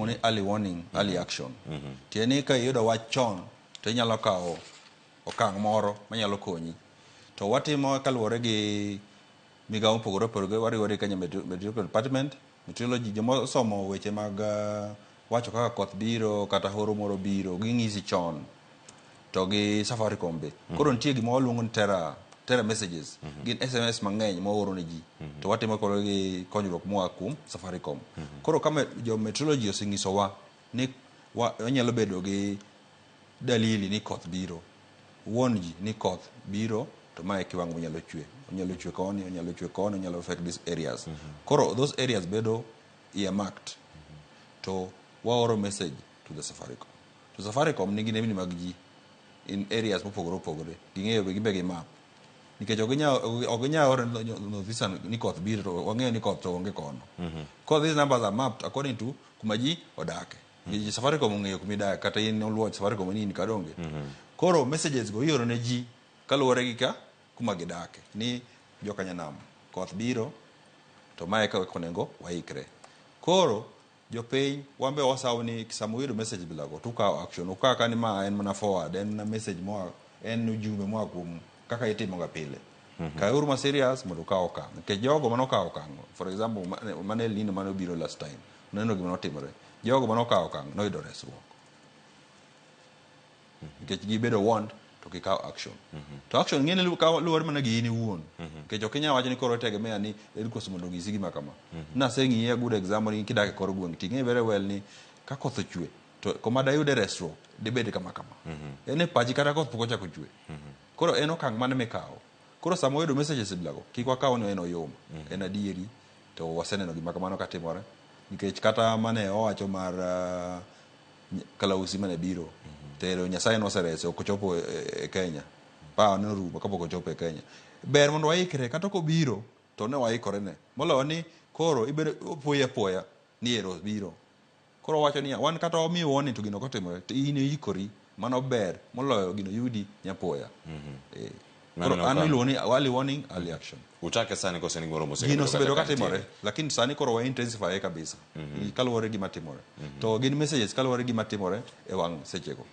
iluongo ni early warning, early action. Tieni ka iyudo wach chon to inyalo kawo okang' moro manyalo konyi. To watimo kaluwore gi migawo mopogore opogore, wariwore Kenya Meteorological Department, meteorology, joma somo weche mag wacho kaka koth biro kata horo moro biro, ging'isi chon. To gi Safaricom be. Koro nitie gima waluongo ni terra messages. Gin SMS mang'eny ma oro ne ji. To watimo koro gi konyruok moa kuom Safaricom. Koro kama jo meteorology oseng'isowa ni wanyalo bedo gi dalili ni koth biro. Wuon ji ni koth biro, to mae kiwango manyalo chwe. Onyalo chwe koni, onyalo chwe koni, onyalo affect these areas. Koro those areas bedo earmarked. To waoro message to the Safaricom. To Safaricom nigi nembni mag ji in areas mopogore opogore. Ging'eyo gimbe gi map. Nikech ok ginyal oro notice ni koth biro, to wang'eyo ni koth to onge kono. These numbers are mapped according to kuma ji odake. Safaricom ong'eyo kuma idake, kata in oluwo Safaricom ni in kadonge. Koro messages go ioro ne ji kaluwore gi kuma gidake. Ni joka nyanam, koth biro, to mae ka onego waikre. Koro jopiny wambe wasaw ni sama uyudo message bilago to ukawo action. Ukaka ni ma en mana forward, en message moa, en ujumbe moa kuom kaka itimo ga pile. Kauru ma serious mondo ukaw okang'. Nikech jogo manokawo okang', for example, mane El Nino mane obiro last time, neno gima notimore. Jogo manokawo okang' noyudo resruok. Nikech gibedo warned to gikawo action. To action ng'ene luwore mana gi in iwuon. Nikech ok inyal wacho ni koro tegemea ni en koso mondo ng'isi gima kama. Naseng'iye a good example ni kidake kor gweng' ting'e very well ni ka koth ochwe to kuma dayude resruok dibed kama. En e pachi kata koth pok ochako chwe. Koro en okang' mane mikawo. Koro sama wayudo messages bilago, kik wakaw ni en oyom. En adieri to waseneno gima kamano katimore. Nikech kata mane owacho mar kalausi mane biro, tero Nyasaye noserese ok ochopo e Kenya. Pa norumo kapok ochopo e Kenya. Ber mondo waikre kata kobiro to ne waikore ne. Moloyo ni koro ibedo poya ni ero biro. Koro wacho ni wan kata omiyo woni to gino kotimore to in ikori, mano ber moloyo gino yudi nyapoya. Koro an iluongo ni early warning, early action. Utake sani kose ni gimoro mosebedo gino sebedo katimore, lakini sani koro wa intensify kabisa. Kaluwore gi matimore. To gin messages kaluwore gi matimore e wang' sechego.